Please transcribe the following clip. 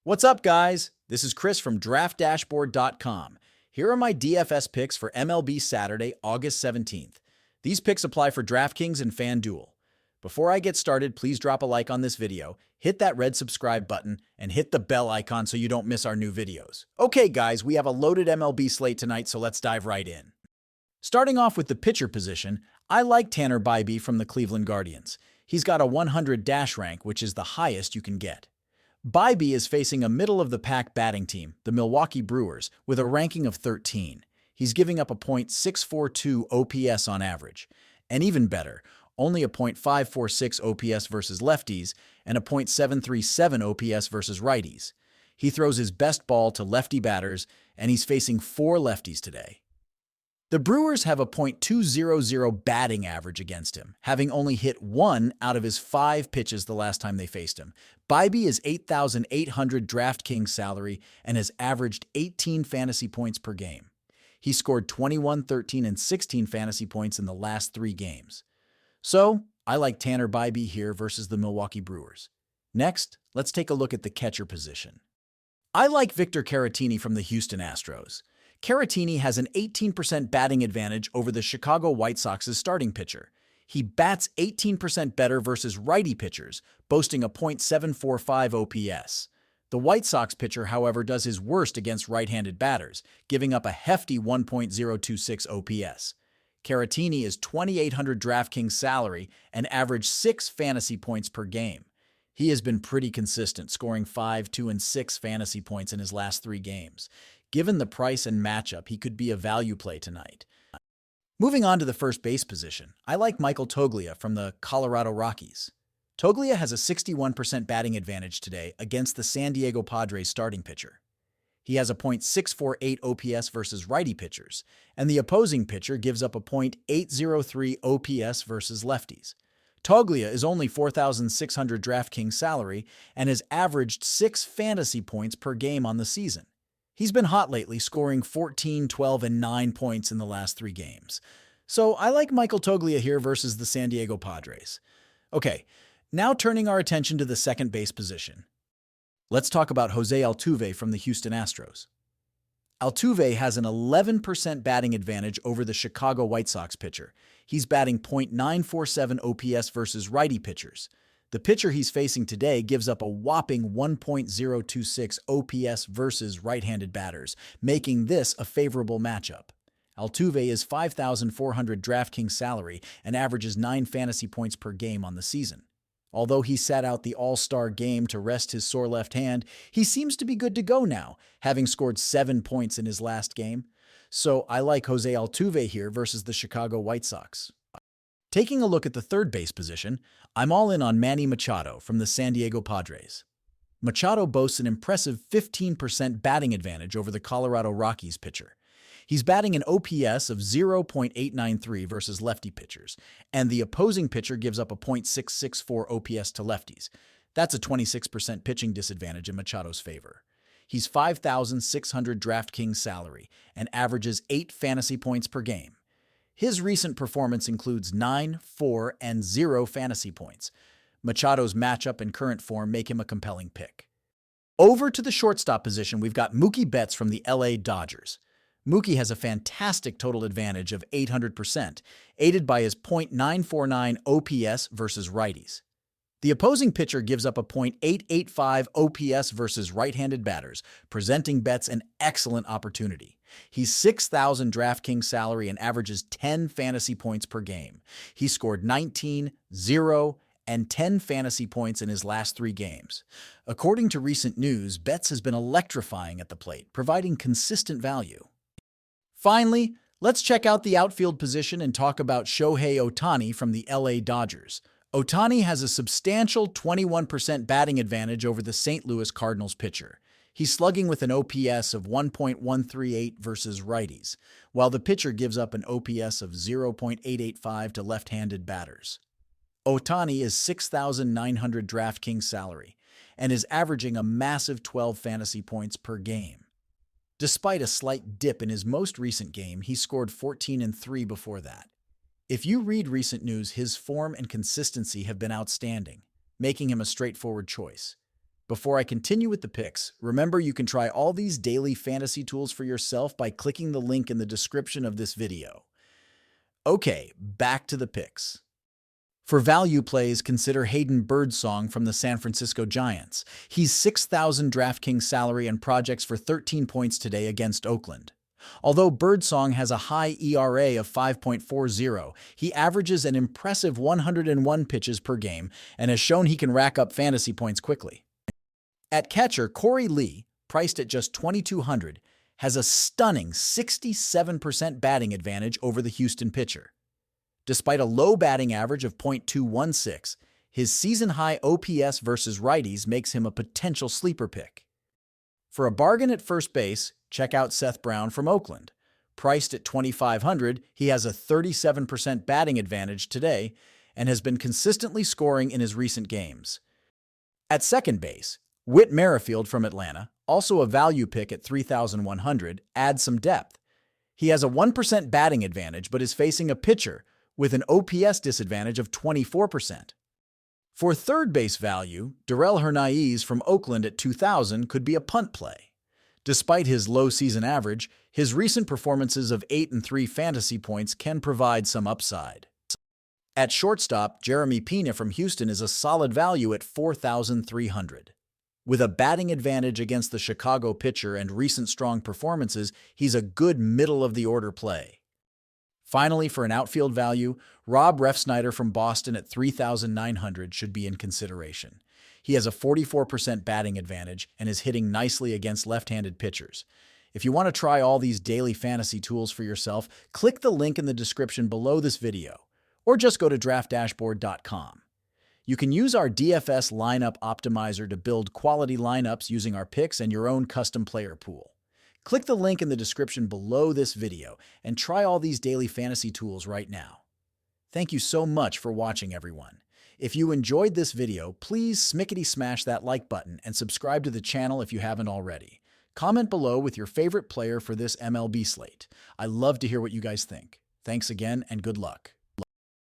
What's up, guys? This is Chris from DraftDashboard.com. Here are my DFS picks for MLB Saturday, August 17th. These picks apply for DraftKings and FanDuel. Before I get started, please drop a like on this video, hit that red subscribe button, and hit the bell icon so you don't miss our new videos. Okay, guys, we have a loaded MLB slate tonight, so let's dive right in. Starting off with the pitcher position, I like Tanner Bybee from the Cleveland Guardians. He's got a 100 dash rank, which is the highest you can get. Bybee is facing a middle-of-the-pack batting team, the Milwaukee Brewers, with a ranking of 13. He's giving up a .642 OPS on average. And even better, only a .546 OPS versus lefties and a .737 OPS versus righties. He throws his best ball to lefty batters, and he's facing 4 lefties today. The Brewers have a .200 batting average against him, having only hit 1 out of his 5 pitches the last time they faced him. Bybee is $8,800 DraftKings salary and has averaged 18 fantasy points per game. He scored 21, 13, and 16 fantasy points in the last 3 games. So, I like Tanner Bybee here versus the Milwaukee Brewers. Next, let's take a look at the catcher position. I like Victor Caratini from the Houston Astros. Caratini has an 18% batting advantage over the Chicago White Sox's starting pitcher. He bats 18% better versus righty pitchers, boasting a .745 OPS. The White Sox pitcher, however, does his worst against right-handed batters, giving up a hefty 1.026 OPS. Caratini is $2,800 DraftKings salary and averaged 6 fantasy points per game. He has been pretty consistent, scoring 5, 2, and 6 fantasy points in his last 3 games. Given the price and matchup, he could be a value play tonight. Moving on to the first base position, I like Michael Toglia from the Colorado Rockies. Toglia has a 61% batting advantage today against the San Diego Padres starting pitcher. He has a .648 OPS versus righty pitchers, and the opposing pitcher gives up a .803 OPS versus lefties. Toglia is only $4,600 DraftKings salary and has averaged 6 fantasy points per game on the season. He's been hot lately, scoring 14, 12, and 9 points in the last 3 games. So I like Michael Toglia here versus the San Diego Padres. Okay, now turning our attention to the second base position. Let's talk about Jose Altuve from the Houston Astros. Altuve has an 11% batting advantage over the Chicago White Sox pitcher. He's batting .947 OPS versus righty pitchers. The pitcher he's facing today gives up a whopping 1.026 OPS versus right-handed batters, making this a favorable matchup. Altuve is $5,400 DraftKings salary and averages 9 fantasy points per game on the season. Although he sat out the All-Star game to rest his sore left hand, he seems to be good to go now, having scored 7 points in his last game. So I like Jose Altuve here versus the Chicago White Sox. Taking a look at the third base position, I'm all in on Manny Machado from the San Diego Padres. Machado boasts an impressive 15% batting advantage over the Colorado Rockies pitcher. He's batting an OPS of 0.893 versus lefty pitchers, and the opposing pitcher gives up a .664 OPS to lefties. That's a 26% pitching disadvantage in Machado's favor. He's $5,600 DraftKings salary and averages 8 fantasy points per game. His recent performance includes 9, 4, and 0 fantasy points. Machado's matchup and current form make him a compelling pick. Over to the shortstop position, we've got Mookie Betts from the LA Dodgers. Mookie has a fantastic total advantage of 800%, aided by his .949 OPS versus righties. The opposing pitcher gives up a .885 OPS versus right-handed batters, presenting Betts an excellent opportunity. He's $6,000 DraftKings salary and averages 10 fantasy points per game. He scored 19, 0, and 10 fantasy points in his last 3 games. According to recent news, Betts has been electrifying at the plate, providing consistent value. Finally, let's check out the outfield position and talk about Shohei Ohtani from the LA Dodgers. Ohtani has a substantial 21% batting advantage over the St. Louis Cardinals pitcher. He's slugging with an OPS of 1.138 versus righties, while the pitcher gives up an OPS of 0.885 to left-handed batters. Ohtani is $6,900 DraftKings salary and is averaging a massive 12 fantasy points per game. Despite a slight dip in his most recent game, he scored 14 and 3 before that. If you read recent news, his form and consistency have been outstanding, making him a straightforward choice. Before I continue with the picks, remember you can try all these daily fantasy tools for yourself by clicking the link in the description of this video. Okay, back to the picks. For value plays, consider Hayden Birdsong from the San Francisco Giants. He's 6,000 DraftKings salary and projects for 13 points today against Oakland. Although Birdsong has a high ERA of 5.40, he averages an impressive 101 pitches per game and has shown he can rack up fantasy points quickly. At catcher, Corey Lee, priced at just $2,200, has a stunning 67% batting advantage over the Houston pitcher. Despite a low batting average of .216, his season-high OPS versus righties makes him a potential sleeper pick. For a bargain at first base, check out Seth Brown from Oakland. Priced at $2,500, he has a 37% batting advantage today and has been consistently scoring in his recent games. At second base, Whit Merrifield from Atlanta, also a value pick at $3,100, adds some depth. He has a 1% batting advantage but is facing a pitcher with an OPS disadvantage of 24%. For third base value, Darell Hernaiz from Oakland at $2,000 could be a punt play. Despite his low season average, his recent performances of 8 and 3 fantasy points can provide some upside. At shortstop, Jeremy Pena from Houston is a solid value at $4,300. With a batting advantage against the Chicago pitcher and recent strong performances, he's a good middle-of-the-order play. Finally, for an outfield value, Rob Refsnyder from Boston at $3,900 should be in consideration. He has a 44% batting advantage and is hitting nicely against left-handed pitchers. If you want to try all these daily fantasy tools for yourself, click the link in the description below this video, or just go to DraftDashboard.com. You can use our DFS lineup optimizer to build quality lineups using our picks and your own custom player pool. Click the link in the description below this video and try all these daily fantasy tools right now. Thank you so much for watching, everyone. If you enjoyed this video, please smash that like button and subscribe to the channel if you haven't already. Comment below with your favorite player for this MLB slate. I love to hear what you guys think. Thanks again and good luck.